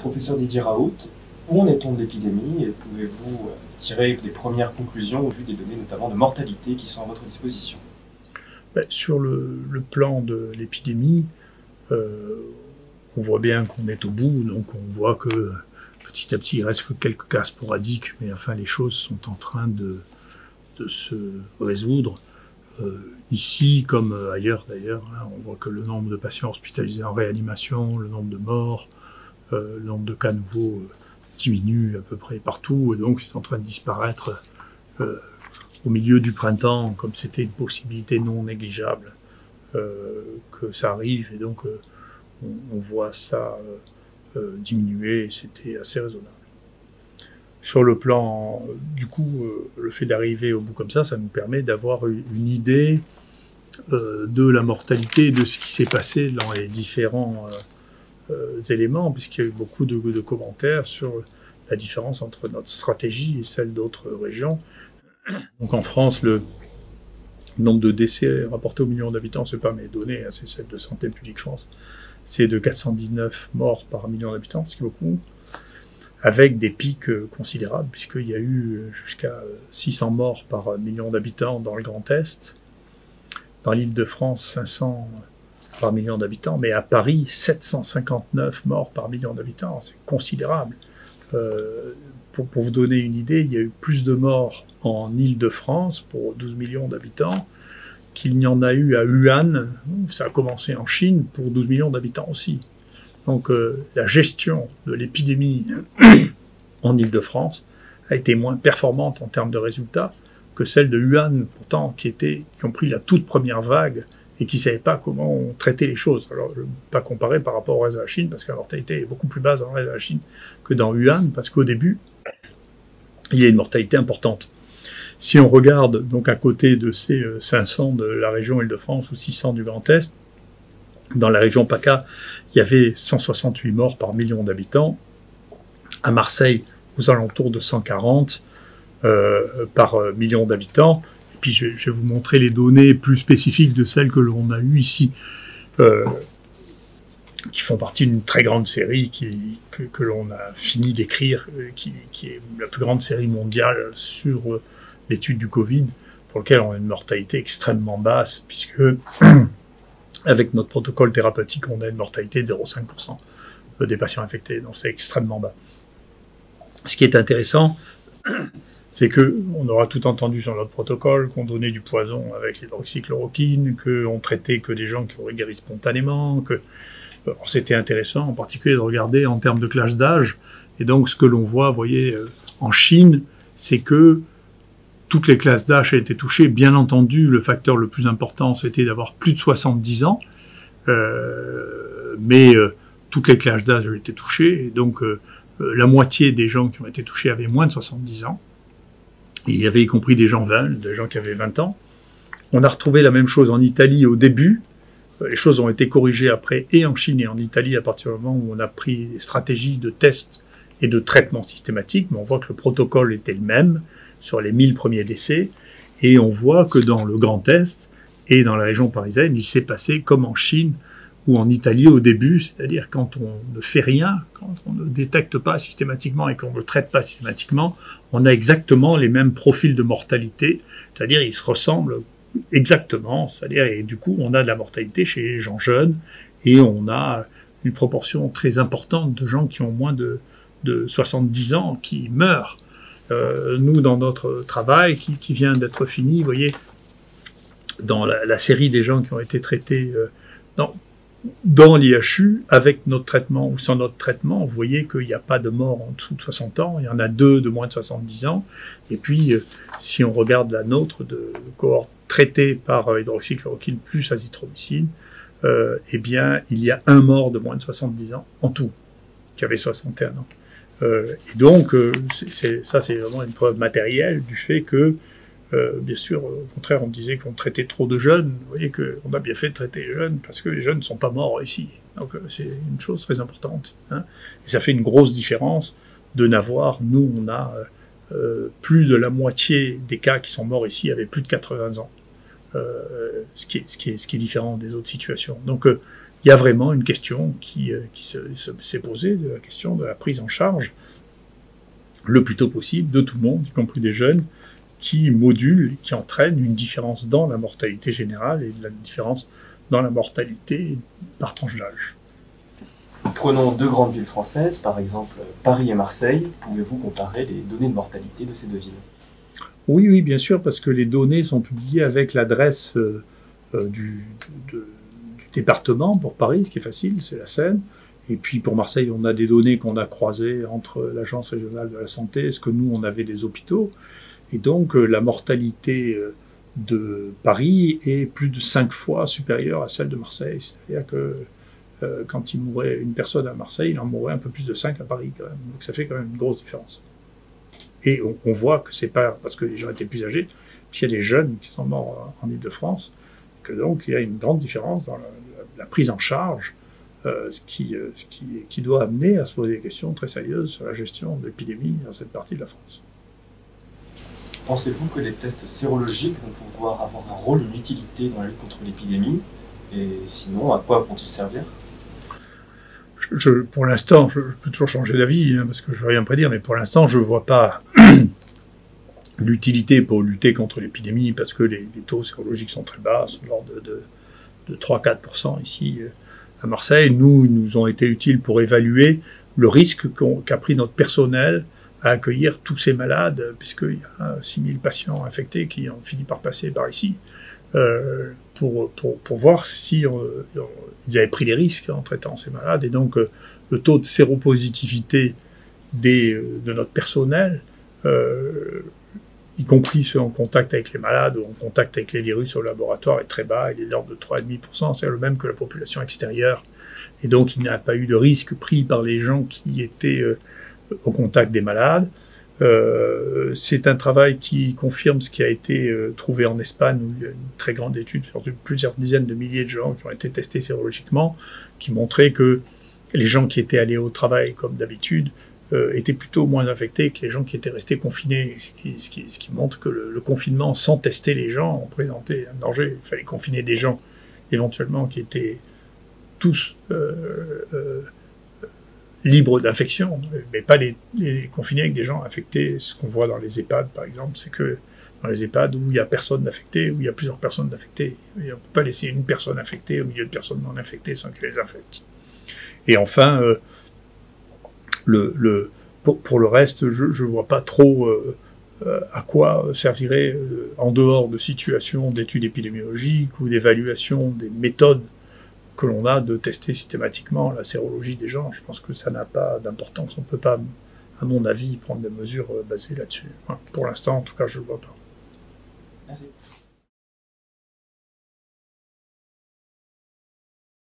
Professeur Didier Raoult, où en est-on de l'épidémie et pouvez-vous tirer des premières conclusions au vu des données notamment de mortalité qui sont à votre disposition? Sur le plan de l'épidémie, on voit bien qu'on est au bout, donc on voit que petit à petit il reste que quelques cas sporadiques, mais enfin les choses sont en train de se résoudre. Ici, comme ailleurs d'ailleurs, hein, on voit que le nombre de patients hospitalisés en réanimation, le nombre de morts, le nombre de cas nouveaux diminue à peu près partout, et donc c'est en train de disparaître au milieu du printemps, comme c'était une possibilité non négligeable que ça arrive, et donc on voit ça diminuer, et c'était assez raisonnable. Sur le plan, du coup, le fait d'arriver au bout comme ça nous permet d'avoir une idée de la mortalité, de ce qui s'est passé dans les différents éléments, puisqu'il y a eu beaucoup de commentaires sur la différence entre notre stratégie et celle d'autres régions. Donc en France, le nombre de décès rapportés au million d'habitants, c'est pas mes données, hein, c'est celle de Santé publique France, c'est de 419 morts par million d'habitants, ce qui est beaucoup, avec des pics considérables, puisqu'il y a eu jusqu'à 600 morts par million d'habitants dans le Grand Est, dans l'Île-de-France 500 par million d'habitants, mais à Paris 759 morts par million d'habitants, c'est considérable. Pour vous donner une idée, il y a eu plus de morts en Île-de-France pour 12 millions d'habitants qu'il n'y en a eu à Wuhan, ça a commencé en Chine, pour 12 millions d'habitants aussi. Donc la gestion de l'épidémie en Île-de-France a été moins performante en termes de résultats que celle de Wuhan, pourtant, qui ont pris la toute première vague et qui ne savaient pas comment on traitait les choses. Alors, je ne vais pas comparer par rapport au reste de la Chine, parce que la mortalité est beaucoup plus basse dans le reste de la Chine que dans Wuhan, parce qu'au début, il y a une mortalité importante. Si on regarde donc à côté de ces 500 de la région Île-de-France ou 600 du Grand Est, dans la région PACA, il y avait 168 morts par million d'habitants. À Marseille, aux alentours de 140 par million d'habitants. Et puis je vais vous montrer les données plus spécifiques de celles que l'on a eues ici, qui font partie d'une très grande série que l'on a fini d'écrire, qui est la plus grande série mondiale sur l'étude du Covid, pour lequel on a une mortalité extrêmement basse, puisque avec notre protocole thérapeutique, on a une mortalité de 0,5% des patients infectés, donc c'est extrêmement bas. Ce qui est intéressant, c'est qu'on aura tout entendu sur notre protocole, qu'on donnait du poison avec l'hydroxychloroquine, qu'on traitait que des gens qui auraient guéri spontanément, que c'était intéressant en particulier de regarder en termes de classe d'âge. Et donc ce que l'on voit, vous voyez, en Chine, c'est que toutes les classes d'âge ont été touchées. Bien entendu, le facteur le plus important, c'était d'avoir plus de 70 ans, mais toutes les classes d'âge ont été touchées, et donc la moitié des gens qui ont été touchés avaient moins de 70 ans. Et il y avait y compris des gens qui avaient 20 ans. On a retrouvé la même chose en Italie au début. Les choses ont été corrigées après, et en Chine et en Italie, à partir du moment où on a pris des stratégies de tests et de traitement systématique. Mais on voit que le protocole était le même sur les 1000 premiers décès. Et on voit que dans le Grand Est et dans la région parisienne, il s'est passé comme en Chine ou en Italie au début, c'est-à-dire quand on ne fait rien, quand on ne détecte pas systématiquement et qu'on ne le traite pas systématiquement, on a exactement les mêmes profils de mortalité, c'est-à-dire ils se ressemblent exactement, c'est-à-dire et du coup on a de la mortalité chez les gens jeunes et on a une proportion très importante de gens qui ont moins de 70 ans qui meurent. Nous, dans notre travail qui vient d'être fini, vous voyez, dans la série des gens qui ont été traités dans l'IHU, avec notre traitement ou sans notre traitement, vous voyez qu'il n'y a pas de mort en dessous de 60 ans, il y en a 2 de moins de 70 ans, et puis si on regarde la nôtre de cohorte traitée par hydroxychloroquine plus azithromycine, eh bien il y a 1 mort de moins de 70 ans en tout, qui avait 61 ans. Et donc ça c'est vraiment une preuve matérielle du fait que bien sûr, au contraire, on disait qu'on traitait trop de jeunes. Vous voyez qu'on a bien fait de traiter les jeunes parce que les jeunes ne sont pas morts ici. Donc c'est une chose très importante. Hein. Et ça fait une grosse différence de n'avoir, nous, on a plus de la moitié des cas qui sont morts ici avaient plus de 80 ans. Ce qui est différent des autres situations. Donc il y a vraiment une question qui s'est posée, de la question de la prise en charge le plus tôt possible de tout le monde, y compris des jeunes, qui module, qui entraîne une différence dans la mortalité générale et la différence dans la mortalité par tranche d'âge. Prenons deux grandes villes françaises, par exemple Paris et Marseille. Pouvez-vous comparer les données de mortalité de ces deux villes? Oui, oui, bien sûr, parce que les données sont publiées avec l'adresse du département. Pour Paris, ce qui est facile, c'est la Seine. Et puis pour Marseille, on a des données qu'on a croisées entre l'Agence régionale de la santé, est-ce que nous, on avait des hôpitaux. Et donc la mortalité de Paris est plus de 5 fois supérieure à celle de Marseille. C'est-à-dire que quand il mourait une personne à Marseille, il en mourait un peu plus de 5 à Paris quand même. Donc ça fait quand même une grosse différence. Et on voit que c'est pas parce que les gens étaient plus âgés, puis il y a des jeunes qui sont morts en Île-de-France, que donc il y a une grande différence dans la prise en charge, ce qui doit amener à se poser des questions très sérieuses sur la gestion de l'épidémie dans cette partie de la France. Pensez-vous que les tests sérologiques vont pouvoir avoir un rôle, une utilité dans la lutte contre l'épidémie? Et sinon, à quoi vont-ils servir? Pour l'instant, je peux toujours changer d'avis, parce que je ne veux rien prédire, mais pour l'instant, je ne vois pas l'utilité pour lutter contre l'épidémie, parce que les taux sérologiques sont très bas, sont de l'ordre de 3-4% ici à Marseille. Ils nous ont été utiles pour évaluer le risque qu'a pris notre personnel à accueillir tous ces malades, puisqu'il y a 6000 patients infectés qui ont fini par passer par ici, pour voir si ils avaient pris des risques en traitant ces malades. Et donc, le taux de séropositivité de notre personnel, y compris ceux en contact avec les malades ou en contact avec les virus au laboratoire, est très bas. Il est de l'ordre de 3,5%, c'est le même que la population extérieure. Et donc, il n'y a pas eu de risque pris par les gens qui étaient au contact des malades. C'est un travail qui confirme ce qui a été trouvé en Espagne, où il y a une très grande étude sur plusieurs dizaines de milliers de gens qui ont été testés sérologiquement, qui montrait que les gens qui étaient allés au travail comme d'habitude étaient plutôt moins infectés que les gens qui étaient restés confinés, ce qui montre que le confinement sans tester les gens présentait un danger. Il fallait confiner des gens éventuellement qui étaient tous libres d'infection, mais pas les confiner avec des gens infectés. Ce qu'on voit dans les EHPAD, par exemple, c'est que dans les EHPAD où il n'y a personne d'infecté, où il y a plusieurs personnes infectées, on ne peut pas laisser une personne infectée au milieu de personnes non infectées sans qu'elle les infecte. Et enfin, pour le reste, je ne vois pas trop à quoi servirait, en dehors de situations d'études épidémiologiques ou d'évaluation des méthodes que l'on a de tester systématiquement la sérologie des gens. Je pense que ça n'a pas d'importance. On ne peut pas, à mon avis, prendre des mesures basées là-dessus. Pour l'instant, en tout cas, je ne le vois pas. Merci.